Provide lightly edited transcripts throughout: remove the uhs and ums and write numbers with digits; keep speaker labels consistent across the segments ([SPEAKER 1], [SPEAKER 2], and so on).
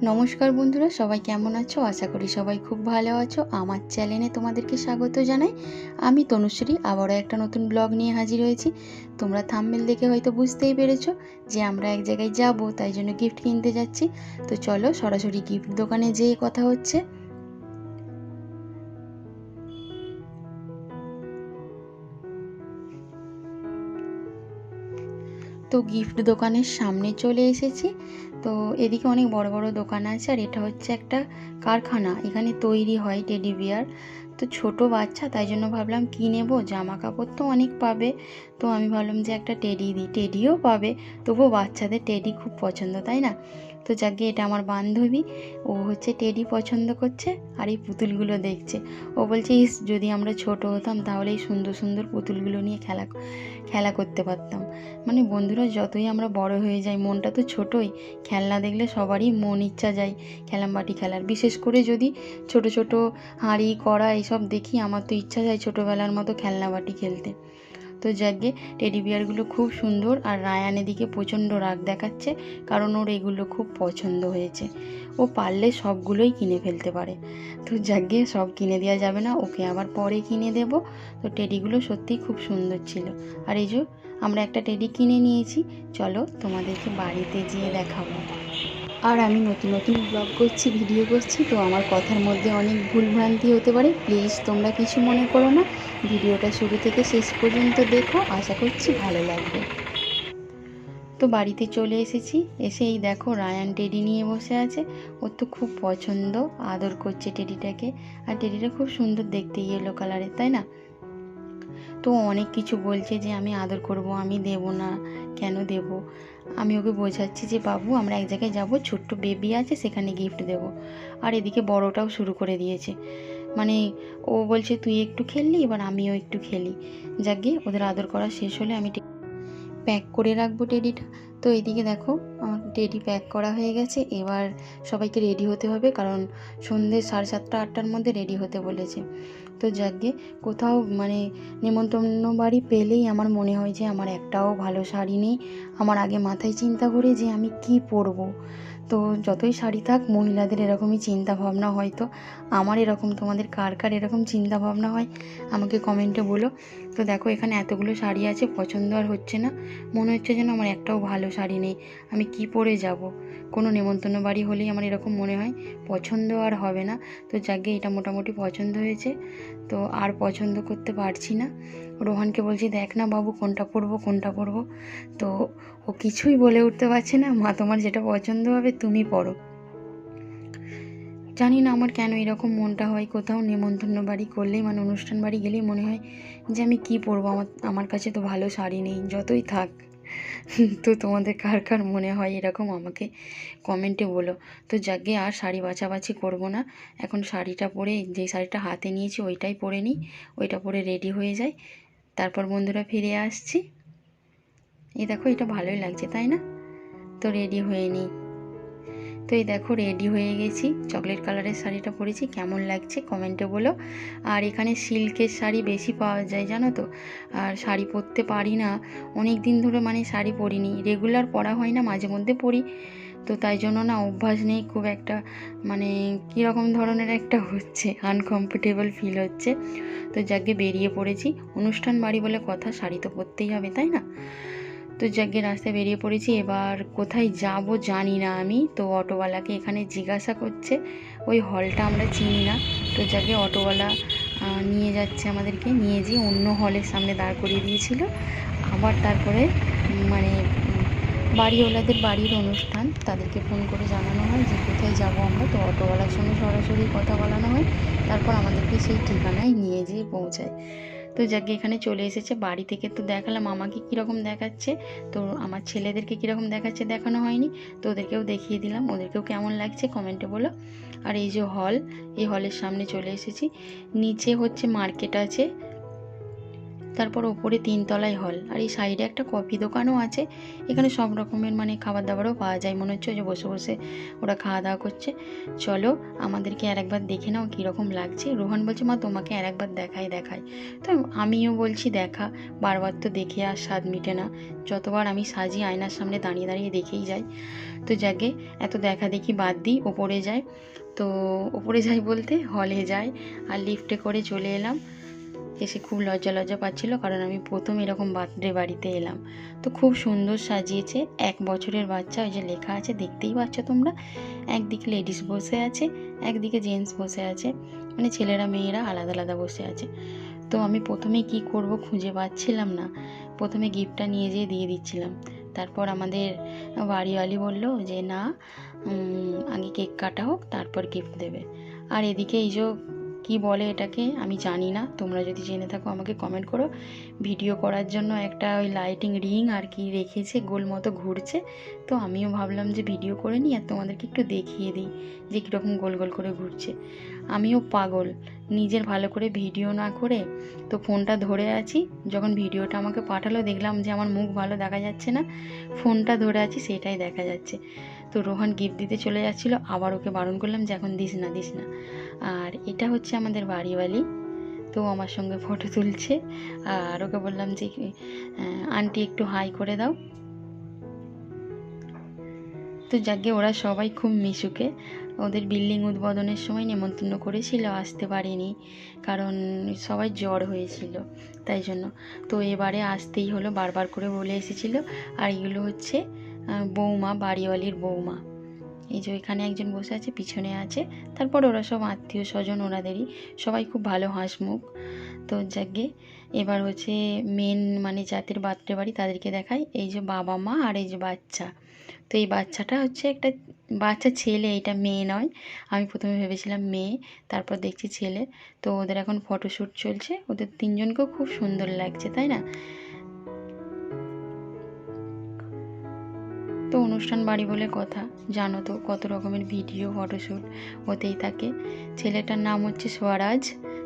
[SPEAKER 1] নমস্কার বন্ধুরা, সবাই কেমন আছো? আশা করি সবাই খুব ভালো আছো। আমার চ্যানেলে তোমাদেরকে স্বাগত জানাই। আমি তনুশ্রী আবারও একটা নতুন ব্লগ নিয়ে হাজির হয়েছি। তোমরা থাম্বনেল দেখে হয়তো বুঝতেই পেরেছো যে আমরা এক জায়গায় যাব, তাই জন্য গিফট কিনতে যাচ্ছি। তো চলো সরাসরি গিফট দোকানে যেয়ে কথা হচ্ছে। তো গিফট দোকানের সামনে চলে এসেছি। তো এদিকে অনেক বড় বড় দোকান আছে, আর এটা হচ্ছে একটা কারখানা। এখানে তৈরি হয় টেডি বিয়ার। তো ছোট বাচ্চা, তাই জন্য ভাবলাম কি নেব, জামা কাপড় তো অনেক পাবে। তো আমি ভাবলাম যে একটা টেডি দিই, টেডিও পাবে, তবুও বাচ্চাদের টেডি খুব পছন্দ, তাই না? তো যাকে এটা আমার বান্ধবী, ও হচ্ছে টেডি পছন্দ করছে আর এই পুতুলগুলো দেখছে। ও বলছে ইস, যদি আমরা ছোট হতাম তাহলে এই সুন্দর সুন্দর পুতুলগুলো নিয়ে খেলা খেলা করতে পারতাম। মানে বন্ধুরা, যতই আমরা বড় হয়ে যাই মনটা তো ছোটই। খেলনা দেখলে সবারই মন ইচ্ছা যায় খেলামবাটি খেলার, বিশেষ করে যদি ছোট ছোট হাঁড়ি কড়া এইসব দেখি, আমার তো ইচ্ছা যায় ছোটোবেলার মতো খেলনাবাটি খেলতে। তো যাকে টেডি বিয়ারগুলো খুব সুন্দর, আর রায়ান এদিকে প্রচণ্ড রাগ দেখাচ্ছে, কারণ ওর এগুলো খুব পছন্দ হয়েছে। ও পারলে সবগুলোই কিনে ফেলতে পারে। তো যাকে সব কিনে দেওয়া যাবে না, ওকে আবার পরে কিনে দেব। তো টেডিগুলো সত্যিই খুব সুন্দর ছিল। আর এই যে আমরা একটা টেডি কিনে নিয়েছি, চলো তোমাদেরকে বাড়িতে যেয়ে দেখাবো। আর আমি নতুন নতুন ব্লগ করছি, ভিডিও করছি, তো আমার কথার মধ্যে অনেক ভুলভ্রান্তি হতে পারে, প্লিজ তোমরা কিছু মনে করো না। ভিডিওটা শুরু থেকে শেষ পর্যন্ত দেখো, আশা করছি ভালো লাগবে। তো বাড়িতে চলে এসেছি, এসেই দেখো রায়ান টেডি নিয়ে বসে আছে। ওর তো খুব পছন্দ, আদর করছে টেডিটাকে। আর টেডিটা খুব সুন্দর দেখতে, ইয়েলো কালারের, তাই না? তো অনেক কিছু বলছে যে আমি আদর করব, আমি দেব না, কেন দেব। আমি ওকে বোঝাচ্ছি যে বাবু, আমরা এক জায়গায় যাব, ছোট্ট বেবি আছে, সেখানে গিফট দেব। আর এদিকে বড়টাও শুরু করে দিয়েছে, মানে ও বলছে তুই একটু খেললি, এবার আমিও একটু খেলি। যাকে ওদের আদর করা শেষ হলে আমি প্যাক করে রাখবো টেডিটা। তো এদিকে দেখো আমার টেডি প্যাক করা হয়ে গেছে। এবার সবাইকে রেডি হতে হবে, কারণ সন্ধ্যে 7:30-8টার মধ্যে রেডি হতে বলেছে। তো যাকে কোথাও মানে নেমন্তন্ন বাড়ি পেলেই আমার মনে হয় যে আমার একটাও ভালো শাড়ি নেই। আমার আগে মাথায় চিন্তা করে যে আমি কি পরবো। তো যতই শাড়ি থাক, মহিলাদের এরকমই চিন্তা ভাবনা, হয়তো আমার এরকম, তোমাদের কার কার এরকম চিন্তা ভাবনা হয় আমাকে কমেন্টে বলো। তো দেখো এখানে এতগুলো শাড়ি আছে, পছন্দ আর হচ্ছে না। মনে হচ্ছে যেন আমার একটাও ভালো শাড়ি নেই, আমি কি পরে যাব। কোনো নেমন্তন্ন বাড়ি হলেই আমার এরকম মনে হয়, পছন্দ আর হবে না। তো যাকে এটা মোটামুটি পছন্দ হয়েছে, তো আর পছন্দ করতে পারছি না। রোহানকে বলছি দেখ না বাবু, কোনটা পরবো কোনটা পরবো। তো ও কিছুই বলে উঠতে পারছে না, মা তোমার যেটা পছন্দ হবে তুমি পরো। জানি না আমার কেন এরকম মনটা হয়, কোথাও নেমন্তন্ন বাড়ি করলেই, মানে অনুষ্ঠান বাড়ি গেলেই মনে হয় যে আমি কি পরবো, আমার আমার কাছে তো ভালো শাড়ি নেই, যতই থাক। তো তোমাদের কার কার মনে হয় এরকম, আমাকে কমেন্টে বলো। তো যাকে আর শাড়ি বাছাবাছি করবো না, এখন শাড়িটা পরে, যেই শাড়িটা হাতে নিয়েছি ওইটাই পরে নিই, ওইটা পরে রেডি হয়ে যাই। তারপর বন্ধুরা ফিরে আসছি। এই দেখো এটা ভালোই লাগছে, তাই না? তো রেডি হয়ে নিই। তো এই দেখো রেডি হয়ে গেছি, চকলেট কালারের শাড়িটা পরেছি, কেমন লাগছে কমেন্টে বলো। আর এখানে সিল্কের শাড়ি বেশি পাওয়া যায় জানো তো। আর শাড়ি পরতে পারি না অনেক দিন ধরে, মানে শাড়ি পরিনি, রেগুলার পরা হয় না, মাঝে মধ্যে পরি। তো তাই জন্য না অভ্যাস নেই খুব একটা, মানে কীরকম ধরনের একটা হচ্ছে, আনকমফোর্টেবল ফিল হচ্ছে। তো যাকে বেরিয়ে পড়েছি, অনুষ্ঠান বাড়ি বলে কথা, শাড়ি তো পরতেই হবে, তাই না? তো যাকে রাস্তায় বেরিয়ে পড়েছি, এবার কোথায় যাব জানি না আমি। তো অটোওয়ালাকে এখানে জিজ্ঞাসা করছে, ওই হলটা আমরা চিনি না। তো যাকে অটোওয়ালা নিয়ে যাচ্ছে, আমাদেরকে নিয়ে যেয়ে অন্য হলের সামনে দাঁড় করিয়ে দিয়েছিল। আবার তারপরে মানে বাড়িওয়ালাদের বাড়ির অনুষ্ঠান, তাদেরকে ফোন করে জানানো হয় যে কোথায় যাব আমরা। তো অটোওয়ালার সঙ্গে সরাসরি কথা বলানো হয়, তারপর আমাদেরকে সেই ঠিকানায় নিয়ে যেয়ে পৌঁছায়। তো যাকে এখানে চলে এসেছে, বাড়ি থেকে তো দেখালাম আমাকে কীরকম দেখাচ্ছে, তো আমার ছেলেদেরকে কীরকম দেখাচ্ছে দেখানো হয়নি। তো ওদেরকেও দেখিয়ে দিলাম, ওদেরকেও কেমন লাগছে কমেন্টে বলো। আর এই যে হল, এই হলের সামনে চলে এসেছি। নিচে হচ্ছে মার্কেট আছে, তারপর ওপরে 3 তলায় হল, আর এই সাইডে একটা কফি দোকানও আছে। এখানে সব রকমের মানে খাবার দাবারও পাওয়া যায়, মনে হচ্ছে যে বসে বসে ওরা খাওয়া দাওয়া করছে। চলো আমাদেরকে আর একবার দেখে নাও কীরকম লাগছে। রোহান বলছে মা তোমাকে আর একবার দেখাই। তো আমিও বলছি দেখা, বারবার তো দেখে আর স্বাদ মিটে না, যতবার আমি সাজি আয়নার সামনে দাঁড়িয়ে দাঁড়িয়ে দেখেই যাই। তো যাকে এত দেখা দেখি বাদ দিই, ওপরে যাই। তো ওপরে যাই বলতে হলে যাই, আর লিফটে করে চলে এলাম। এসে খুব লজ্জা পাচ্ছিল, কারণ আমি প্রথম এরকম বার্থডে বাড়িতে এলাম। তো খুব সুন্দর সাজিয়েছে, 1 বছরের বাচ্চা, ওই যে লেখা আছে দেখতেই পাচ্ছ তোমরা। একদিকে লেডিস বসে আছে, একদিকে জেন্টস বসে আছে, মানে ছেলেরা মেয়েরা আলাদা আলাদা বসে আছে। তো আমি প্রথমে কি করব খুঁজে পাচ্ছিলাম না, প্রথমে গিফটটা নিয়ে যেয়ে দিয়ে দিচ্ছিলাম। তারপর আমাদের বাড়িওয়ালি বলল যে না, আগে কেক কাটা হোক তারপর গিফট দেবে। আর এদিকে এই যে কি বলে এটাকে আমি জানি না, তোমরা যদি জেনে থাকো আমাকে কমেন্ট করো। ভিডিও করার জন্য একটা ওই লাইটিং রিং আর কি রেখেছে, গোল মতো ঘুরছে। তো আমিও ভাবলাম যে ভিডিও করে নিই আর তোমাদেরকে একটু দেখিয়ে দিই যে কীরকম গোল গোল করে ঘুরছে। আমিও পাগল, নিজের ভালো করে ভিডিও না করে তো ফোনটা ধরে আছি। যখন ভিডিওটা আমাকে পাঠালো দেখলাম যে আমার মুখ ভালো দেখা যাচ্ছে না, ফোনটা ধরে আছি সেটাই দেখা যাচ্ছে। তো রোহান গিফট দিতে চলে যাচ্ছিলো, আবার ওকে বারণ করলাম যে এখন দিস না। আর এটা হচ্ছে আমাদের বাড়িওয়ালি, তো আমার সঙ্গে ফটো তুলছে। আর ওকে বললাম যে আন্টি একটু হাই করে দাও। তো যাকে ওরা সবাই খুব মিশুকে, ওদের বিল্ডিং উদ্বোধনের সময় নেমন্তন্ন করেছিল, আসতে পারেনি কারণ সবাই জ্বর হয়েছিল তাই জন্য। তো এবারে আসতেই হলো, বারবার করে বলে এসেছিলো। আর এগুলো হচ্ছে বৌমা, বাড়িওয়ালির বৌমা। এই যে এখানে একজন বসে আছে, পিছনে আছে। তারপর ওরা সব আত্মীয় স্বজন, ওনাদেরই সবাই খুব ভালো হাসমুখ। তো যাকে এবার হচ্ছে মেন মানে যাদের বার্থডে বাড়ি তাদেরকে দেখাই। এই যে বাবা মা আর এই যে বাচ্চা। তো এই বাচ্চাটা হচ্ছে একটা বাচ্চা ছেলে, এটা মেয়ে নয়। আমি প্রথমে ভেবেছিলাম মেয়ে, তারপর দেখছি ছেলে। তো ওদের এখন ফটোশ্যুট চলছে, ওদের 3 জনকেও খুব সুন্দর লাগছে, তাই না? তো অনুষ্ঠান বাড়ি বলে কথা, জানো তো কত রকমের ভিডিও ফটোশ্যুট হতেই থাকে। ছেলেটার নাম হচ্ছে স্বরাজ,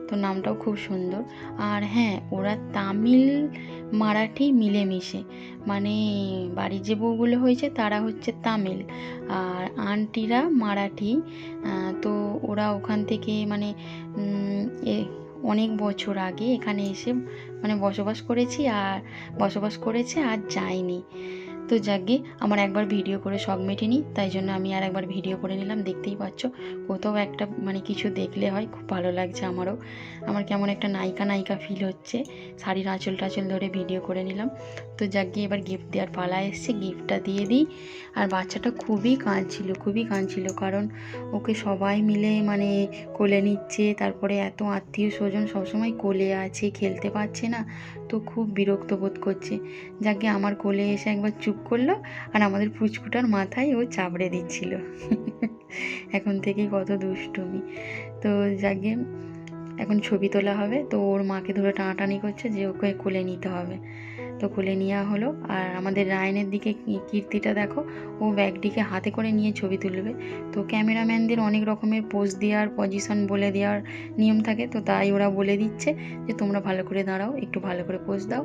[SPEAKER 1] তো নামটাও খুব সুন্দর। আর হ্যাঁ, ওরা তামিল মারাঠি মিলেমিশে, মানে বাড়ির যে বউগুলো হয়েছে তারা হচ্ছে তামিল আর আন্টিরা মারাঠি। তো ওরা ওখান থেকে মানে অনেক বছর আগে এখানে এসে মানে বসবাস করেছে আর যায়নি। তো যাকে আমার একবার ভিডিও করে শখ মেটেনি, তাই জন্য আমি আর একবার ভিডিও করে নিলাম। দেখতেই পাচ্ছ কোথাও একটা মানে কিছু দেখলে হয়, খুব ভালো লাগছে আমারও। আমার কেমন একটা নায়িকা ফিল হচ্ছে, শাড়ির আঁচল টাচল ধরে ভিডিও করে নিলাম। তো যাকে এবার গিফট দেওয়ার পালা এসছে, গিফটটা দিয়ে দিই। আর বাচ্চাটা খুবই কাঁদছিল, কারণ ওকে সবাই মিলে মানে কোলে নিচ্ছে, তারপরে এত আত্মীয় স্বজন সবসময় কোলে আছে, খেলতে পারছে না, তো খুব বিরক্ত বোধ করছে। যাকে আমার কোলে এসে একবার চুপ করলো, আর আমাদের পুচকুটার মাথায় ও চাপড়ে দিচ্ছিল। এখন থেকেই কত দুষ্টুমি। তো যাকে এখন ছবি তোলা হবে, তো ওর মাকে ধরে টানাটানি করছে যে ওকে কোলে নিতে হবে। তো কোলে নেওয়া হলো। আর আমাদের রায়নের দিকে কীর্তিটা দেখো, ও ব্যাগটিকে হাতে করে নিয়ে ছবি তুলবে। তো ক্যামেরাম্যানদের অনেক রকমের পোজ দেওয়ার, পজিশন বলে দেওয়ার নিয়ম থাকে, তো তাই ওরা বলে দিচ্ছে যে তোমরা ভালো করে দাঁড়াও, একটু ভালো করে পোজ দাও।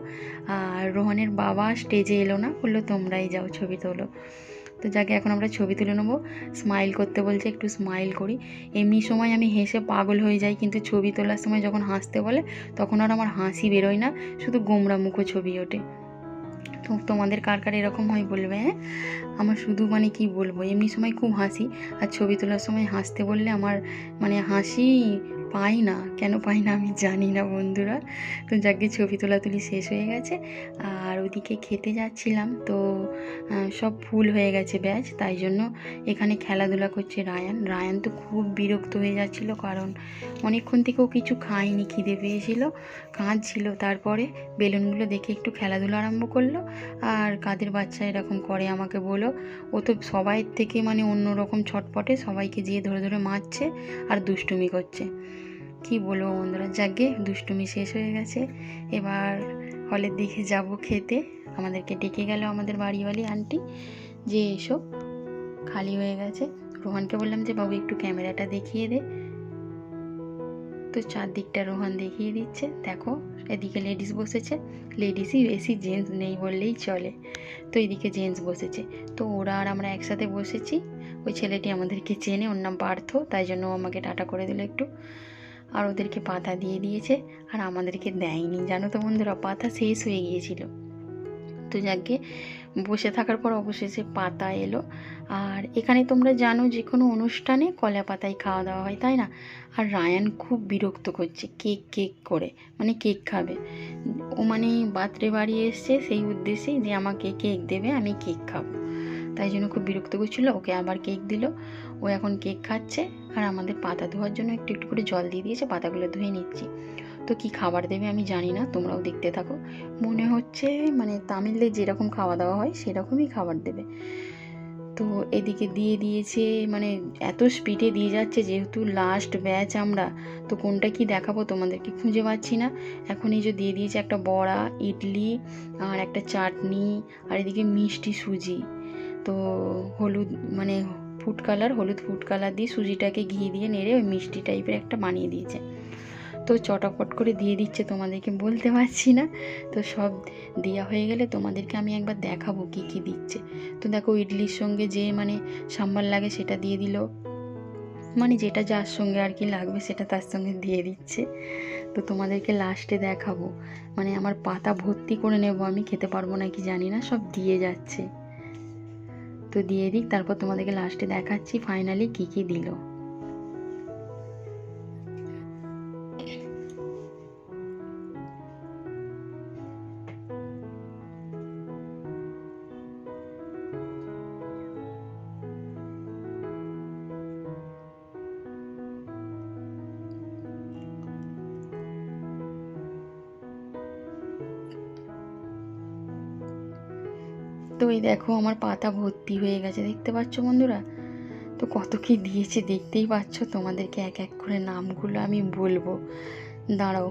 [SPEAKER 1] আর রোহনের বাবা স্টেজে এলো না, বললো তোমরাই যাও ছবি তোলো। তো যাকে এখন আমরা ছবি তুলে নেবো। স্মাইল করতে বলছে, একটু স্মাইল করি। এমনি সময় আমি হেসে পাগল হয়ে যাই, কিন্তু ছবি তোলার সময় যখন হাসতে বলে তখন আর আমার হাসি বেরোয় না, শুধু গোমরা মুখো ছবি ওঠে। তো তোমাদের কার এরকম হয় বলবে। হ্যাঁ, আমার শুধু মানে কি বলবো, এমনি সময় খুব হাসি, আর ছবি তোলার সময় হাসতে বললে আমার মানে হাসি পাই না, কেন পাই না আমি জানি না বন্ধুরা। তো যাকে ছবি তোলাতুলি শেষ হয়ে গেছে, আর ওদিকে খেতে যাচ্ছিলাম। তো সব ফুল হয়ে গেছে ব্যাচ, তাই জন্য এখানে খেলাধুলা করছে রায়ান তো খুব বিরক্ত হয়ে যাচ্ছিল, কারণ অনেকক্ষণ থেকেও কিছু খায়নি, খিদে পেয়েছিল, কাঁদছিল। তারপরে বেলুনগুলো দেখে একটু খেলাধুলা আরম্ভ করলো। আর কাদের বাচ্চা এরকম করে আমাকে বলো, ও তো সবাইয়ের থেকে মানে অন্য রকম ছটপটে, সবাইকে যেয়ে ধরে ধরে মারছে আর দুষ্টুমি করছে। কি বলবো বন্ধুরা, যাকে দুষ্টুমি শেষ হয়ে গেছে, এবার হলের দিকে যাব খেতে। আমাদেরকে ডেকে গেল আমাদের বাড়িওয়ালি আন্টি যে এসো, খালি হয়ে গেছে। রোহানকে বললাম যে বাবু একটু ক্যামেরাটা দেখিয়ে দে। তো চারদিকটা রোহান দেখিয়ে দিচ্ছে। দেখো এদিকে লেডিস বসেছে, লেডিসই বেশি, জেন্টস নেই বললেই চলে। তো এদিকে জেন্টস বসেছে, তো ওরা আর আমরা একসাথে বসেছি। ওই ছেলেটি আমাদেরকে চেনে, ওর নাম পার্থ, তাই জন্য আমাকে টাটা করে দিল একটু। আর ওদেরকে পাতা দিয়ে দিয়েছে, আর আমাদেরকে দেয়নি। জানো তো বন্ধুরা, পাতা শেষ হয়ে গিয়েছিল। তো যাকে বসে থাকার পর অবশেষে পাতা এলো। আর এখানে তোমরা জানো যে কোনো অনুষ্ঠানে কলা পাতায় খাওয়া দাওয়া হয়, তাই না? আর রায়ান খুব বিরক্ত করছে কেক কেক করে, মানে কেক খাবে ও, মানে বার্থডে বাড়ি এসছে সেই উদ্দেশ্যেই যে আমাকে কেক দেবে, আমি কেক খাবো, তাই জন্য খুব বিরক্ত করছিল। ওকে আবার কেক দিল, ও এখন কেক খাচ্ছে। আর আমাদের পাতা ধোয়ার জন্য একটু একটু করে জল দিয়ে দিয়েছে, পাতাগুলো ধুয়ে নিচ্ছি। তো কি খাবার দেবে আমি জানি না, তোমরাও দেখতে থাকো। মনে হচ্ছে মানে তামিলদের যেরকম খাওয়া দাওয়া হয় সেরকমই খাবার দেবে। তো এদিকে দিয়ে দিয়েছে, মানে এত স্পিডে দিয়ে যাচ্ছে, যেহেতু লাস্ট ব্যাচ আমরা, তো কোনটা কি দেখাবো তোমাদেরকে খুঁজে পাচ্ছি না। এখন এই যে দিয়ে দিয়েছে একটা বড়া, ইডলি আর একটা চাটনি, আর এদিকে মিষ্টি সুজি। তো হলুদ মানে ফুড কালার, হলুদ ফুড কালার দিয়ে সুজিটাকে ঘি দিয়ে নেড়ে ওই মিষ্টি টাইপের একটা বানিয়ে দিয়েছে। তো চটাপট করে দিয়ে দিচ্ছে, তোমাদেরকে বলতে পারছি না। তো সব দেওয়া হয়ে গেলে তোমাদেরকে আমি একবার দেখাবো কি কি দিচ্ছে। তো দেখো ইডলির সঙ্গে যে মানে সাম্বার লাগে সেটা দিয়ে দিল, মানে যেটা যার সঙ্গে আর কি লাগবে সেটা তার সঙ্গে দিয়ে দিচ্ছে। তো তোমাদেরকে লাস্টে দেখাবো, মানে আমার পাতা ভর্তি করে নেব, আমি খেতে পারবো না কি জানি না, সব দিয়ে যাচ্ছে। তো দিয়ে দিক, তারপর তোমাদেরকে লাস্টে দেখাচ্ছি ফাইনালি কি কি দিল। তো এই দেখো আমার পাতা ভর্তি হয়ে গেছে, দেখতে পাচ্ছ বন্ধুরা? তো কত কি দিয়েছে দেখতেই পাচ্ছ। তোমাদেরকে এক এক করে নামগুলো আমি বলবো, দাঁড়াও।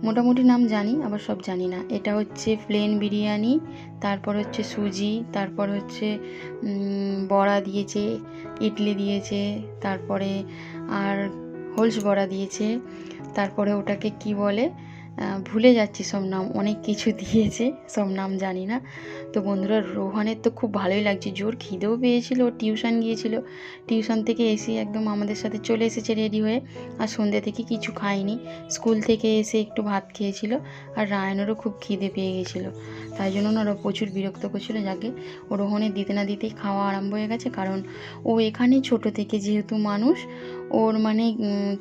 [SPEAKER 1] মোটামুটি নাম জানি, আবার সব জানি না। এটা হচ্ছে প্লেন বিরিয়ানি, তারপর হচ্ছে সুজি, তারপর হচ্ছে বড়া দিয়েছে, ইডলি দিয়েছে, তারপরে আর হোলস বড়া দিয়েছে, তারপরে ওটাকে কি বলে ভুলে যাচ্ছি সব নাম, অনেক কিছু দিয়েছে, সব নাম জানি না। তো বন্ধুরা রোহানের তো খুব ভালোই লাগছে, জোর খিদেও পেয়েছিল, টিউশন গিয়েছিল, টিউশন থেকে এসে একদম আমাদের সাথে চলে এসেছে রেডি হয়ে। আর সন্ধ্যে থেকে কিছু খায়নি, স্কুল থেকে এসে একটু ভাত খেয়েছিল। আর রায়নেরও খুব খিদে পেয়ে গেছিলো, তাই জন্য না ওরা প্রচুর বিরক্ত করছিল। যাকে ও রোহনের দিতে না দিতেই খাওয়া আরম্ভ হয়ে গেছে, কারণ ও এখানে ছোট থেকে যেহেতু মানুষ, ওর মানে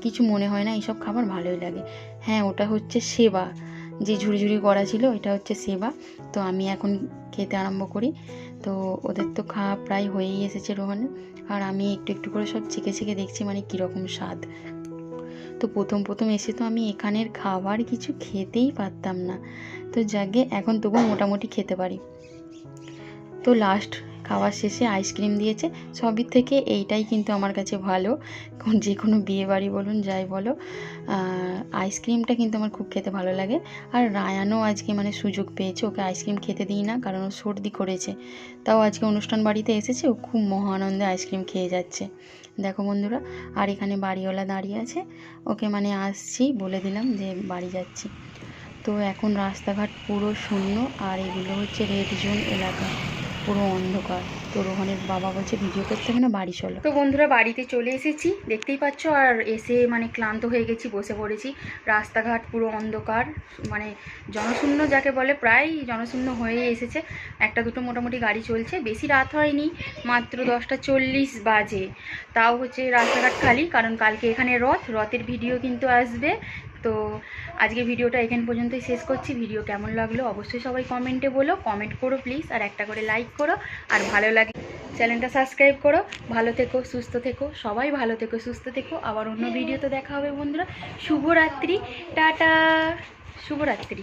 [SPEAKER 1] কিছু মনে হয় না, এইসব খাবার ভালোই লাগে। হ্যাঁ ওটা হচ্ছে সেবা, যে ঝুড়ি ঝুড়ি করা ছিল এটা হচ্ছে সেবা। তো আমি এখন খেতে আরম্ভ করি। তো ওদের তো খাওয়া প্রায় হয়েই এসেছে রোহানের, আর আমি একটু একটু করে সব চেখে চেখে দেখছি মানে কীরকম স্বাদ। তো প্রথম এসে তো আমি এখানের খাবার কিছু খেতেই পারতাম না, তো যাকে এখন তবু মোটামুটি খেতে পারি। তো লাস্ট খাওয়ার শেষে আইসক্রিম দিয়েছে। সবই থেকে এইটাই কিন্তু আমার কাছে ভালো, যে কোনো বিয়ে বাড়ি বলুন যাই বলো, আইসক্রিমটা কিন্তু আমার খুব খেতে ভালো লাগে। আর রায়ানও আজকে মানে সুযোগ পেয়েছে, ওকে আইসক্রিম খেতে দিই না কারণ ও সর্দি করেছে, তাও আজকে অনুষ্ঠান বাড়িতে এসেছে, ও খুব মহানন্দে আইসক্রিম খেয়ে যাচ্ছে। দেখো বন্ধুরা, আর এখানে বাড়িওয়ালা দাঁড়িয়ে আছে, ওকে মানে আসছি বলে দিলাম যে বাড়ি যাচ্ছি। তো এখন রাস্তাঘাট পুরো শূন্য, আর এগুলো হচ্ছে রেড জোন এলাকা, পুরো অন্ধকার। তো রোহনের বাবা বলছে ভিডিও করতে হবে না, বাড়ি চলো। তো বন্ধুরা বাড়িতে চলে এসেছি, দেখতেই পাচ্ছ। আর এসে মানে ক্লান্ত হয়ে গেছি, বসে পড়েছি। রাস্তাঘাট পুরো অন্ধকার, মানে জনশূন্য যাকে বলে, প্রায় জনশূন্য হয়ে এসেছে। একটা দুটো মোটামুটি গাড়ি চলছে, বেশি রাত হয়নি, মাত্র 10:40 বাজে। তাও হচ্ছে রাস্তাঘাট খালি, কারণ কালকে এখানে রথের ভিডিও কিন্তু আসবে। তো আজকে ভিডিওটা এখান পর্যন্তই শেষ করছি। ভিডিও কেমন লাগলো অবশ্যই সবাই কমেন্টে বলো, কমেন্ট করো প্লিজ, আর একটা করে লাইক করো, আর ভালো লাগে চ্যানেলটা সাবস্ক্রাইব করো। ভালো থেকো, সুস্থ থেকো, সবাই ভালো থেকো, সুস্থ থেকো। আবার অন্য ভিডিওতে দেখা হবে বন্ধুরা। শুভরাত্রি, টাটা, শুভরাত্রি।